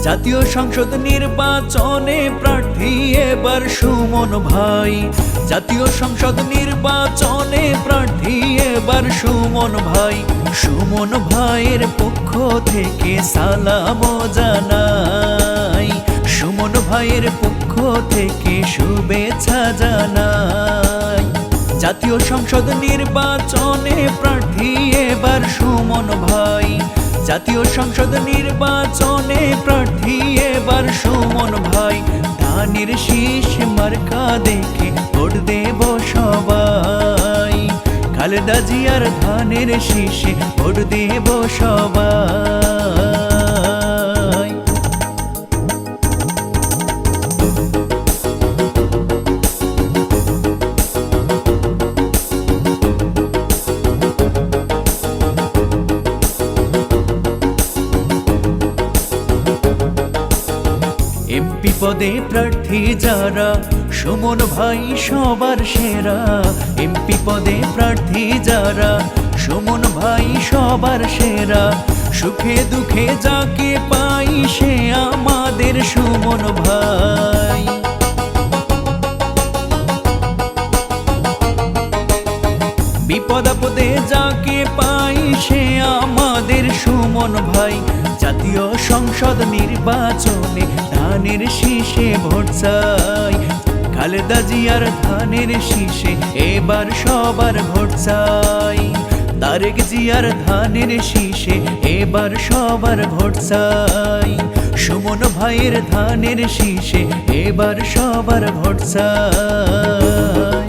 জাতীয় সংসদ নির্বাচনে প্রার্থী এবার সুমন ভাই। জাতীয় সংসদ নির্বাচনে প্রার্থী এবার সুমন ভাই। সুমন ভাইয়ের পক্ষ থেকে সালাম জানাই, সুমন ভাইয়ের পক্ষ থেকে শুভেচ্ছা জানাই। জাতীয় সংসদ নির্বাচনে প্রার্থী এবার সুমন ভাই। জাতীয় সংসদ নির্বাচনে প্রার্থী এবার সুমন ভাই। ধানের শীষ মার্কা দেখে ভোট দেব সবাই। খালেদা জিয়ার ধানের শীষে ভোট দেব সবাই। এমপি পদে প্রার্থী যারা সুমন ভাই সবার সেরা। এমপি পদে প্রার্থী যারা সুমন ভাই সবার সেরা। সুখে দুঃখে যাকে পাই সে আমাদের সুমন ভাই। বিপদ আপদে যাকে পাই সে আমাদের সুমন ভাই। জাতীয় সংসদ নির্বাচনে ধানের শীষে ভোট চাই। খালেদা জিয়ার ধানের শীষে এবার সবার ভোট চাই। তারেক জিয়ার ধানের শীষে এবার সবার ভোট চাই। সুমন ভাইয়ের ধানের শীষে এবার সবার ভোট চাই।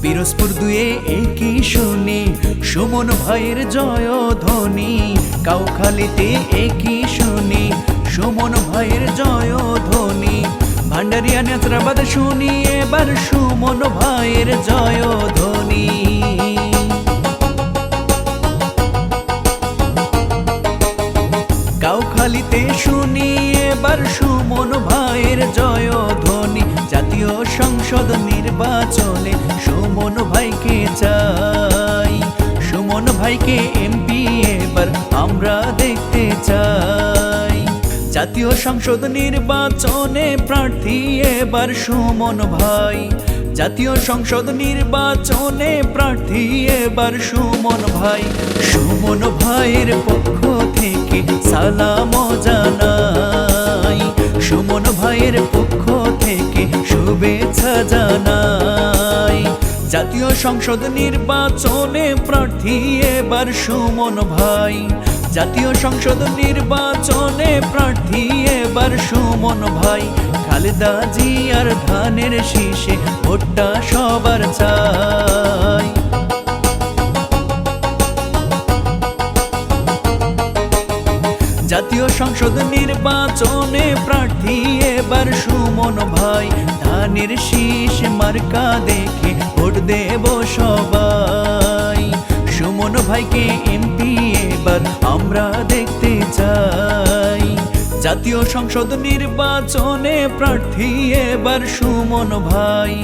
পিরোজপুর দুয়ে একই শুনি সুমন ভাইয়ের জয়ধ্বনি। কাউখালীতে একই শুনি সুমন ভাইয়ের জয়ধ্বনি। ভান্ডারিয়া নেত্রাবাদ শুনি এবার সুমন ভাইয়ের জয়ধ্বনি। কাউখালীতে শুনি এবার সুমন ভাইয়ের জয়ধ্বনি। জাতীয় সংসদ নির্বাচনে সুমন ভাইকে চাই। সুমন ভাইকে এমপি এবার আমরা দেখতে চাই। জাতীয় সংসদ নির্বাচনে প্রার্থী এবার সুমন ভাই। জাতীয় সংসদ নির্বাচনে প্রার্থী এবার সুমন ভাই। সুমন ভাইয়ের পক্ষ থেকে সালাম জানাই, সুমন ভাইয়ের পক্ষ থেকে শুভেচ্ছা জানাই। জাতীয় সংসদ নির্বাচনে প্রার্থী এবার সুমন ভাই। জাতীয় সংসদ নির্বাচনে প্রার্থী এবার সুমন ভাই। খালেদা জিয়ার ধানের শীষে ভোটটা সবার চাই। জাতীয় সংসদ নির্বাচনে প্রার্থী এবার সুমন ভাই। ধানের শীষ মার্কা দেখে ভোট দেব সবাই। সুমন ভাইকে এমপি এবার আমরা দেখতে চাই। জাতীয় সংসদ নির্বাচনে প্রার্থী এবার সুমন ভাই।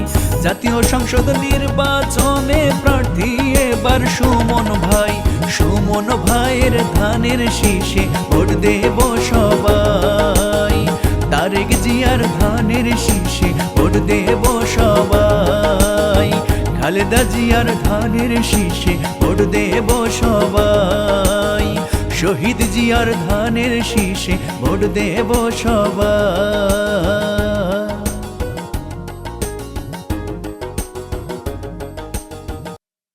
জাতীয় সংসদ নির্বাচনে প্রার্থী এবার সুমন ভাই। সুমন ভাইয়ের ধানের শীষে ভোট দেব সবাই। তারেক জিয়ার ধানের শীষে ভোট দেব সবাই। খালেদা জিয়ার ধানের শীষে ভোট দেব সবাই। শহীদ জিয়ার ধানের শীষে ভোট দেব সবাই।